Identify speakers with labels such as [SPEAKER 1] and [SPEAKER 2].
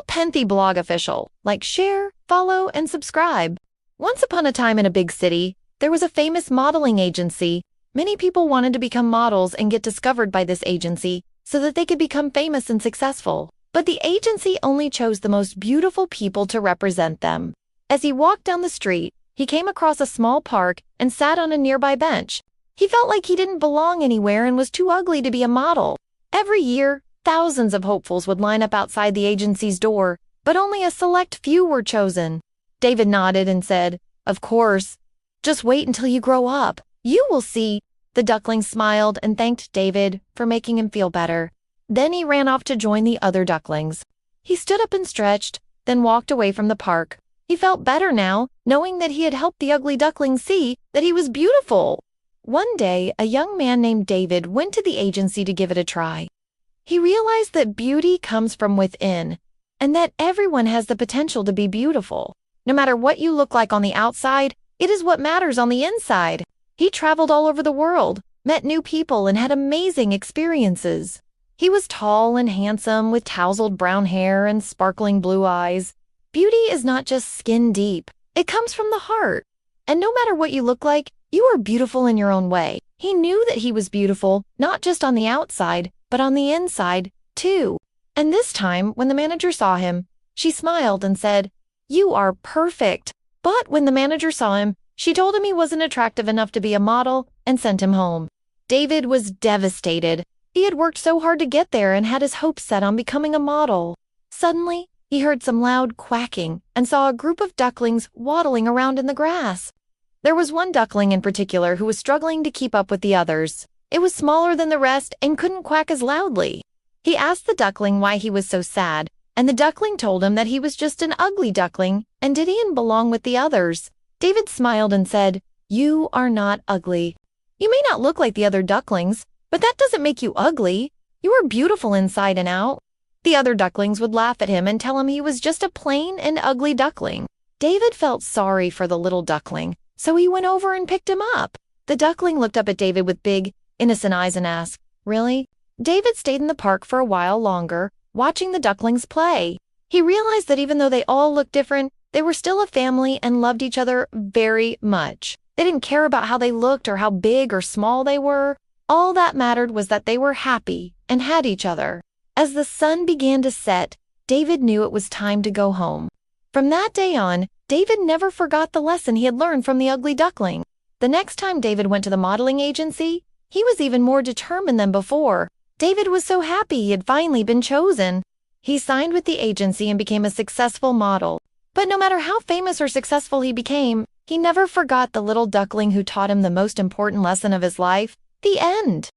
[SPEAKER 1] Penthy blog official. Like, share, follow, and subscribe. Once upon a time in a big city, there was a famous modeling agency. Many people wanted to become models and get discovered by this agency so that they could become famous and successful. But the agency only chose the most beautiful people to represent them. As he walked down the street, he came across a small park and sat on a nearby bench. He felt like he didn't belong anywhere and was too ugly to be a model. Every year, thousands of hopefuls would line up outside the agency's door, but only a select few were chosen. David nodded and said, "Of course. Just wait until you grow up. You will see." The duckling smiled and thanked David for making him feel better. Then he ran off to join the other ducklings. He stood up and stretched, then walked away from the park. He felt better now, knowing that he had helped the ugly duckling see that he was beautiful. One day, a young man named David went to the agency to give it a try. He realized that beauty comes from within, and that everyone has the potential to be beautiful. No matter what you look like on the outside, it is what matters on the inside. He traveled all over the world, met new people, and had amazing experiences. He was tall and handsome with tousled brown hair and sparkling blue eyes. Beauty is not just skin deep. It comes from the heart. And no matter what you look like, you are beautiful in your own way. He knew that he was beautiful, not just on the outside, but on the inside, too. And this time, when the manager saw him, she smiled and said, "You are perfect." But when the manager saw him, she told him he wasn't attractive enough to be a model and sent him home. David was devastated. He had worked so hard to get there and had his hopes set on becoming a model. Suddenly, he heard some loud quacking and saw a group of ducklings waddling around in the grass. There was one duckling in particular who was struggling to keep up with the others. It was smaller than the rest and couldn't quack as loudly. He asked the duckling why he was so sad, and the duckling told him that he was just an ugly duckling and didn't belong with the others. David smiled and said, "You are not ugly. You may not look like the other ducklings, but that doesn't make you ugly. You are beautiful inside and out." The other ducklings would laugh at him and tell him he was just a plain and ugly duckling. David felt sorry for the little duckling, so he went over and picked him up. The duckling looked up at David with big, innocent eyes and asked, "Really?" David stayed in the park for a while longer, watching the ducklings play. He realized that even though they all looked different, they were still a family and loved each other very much. They didn't care about how they looked or how big or small they were. All that mattered was that they were happy and had each other. As the sun began to set, David knew it was time to go home. From that day on, David never forgot the lesson he had learned from the ugly duckling. The next time David went to the modeling agency, he was even more determined than before. David was so happy he had finally been chosen. He signed with the agency and became a successful model. But no matter how famous or successful he became, he never forgot the little duckling who taught him the most important lesson of his life: the end.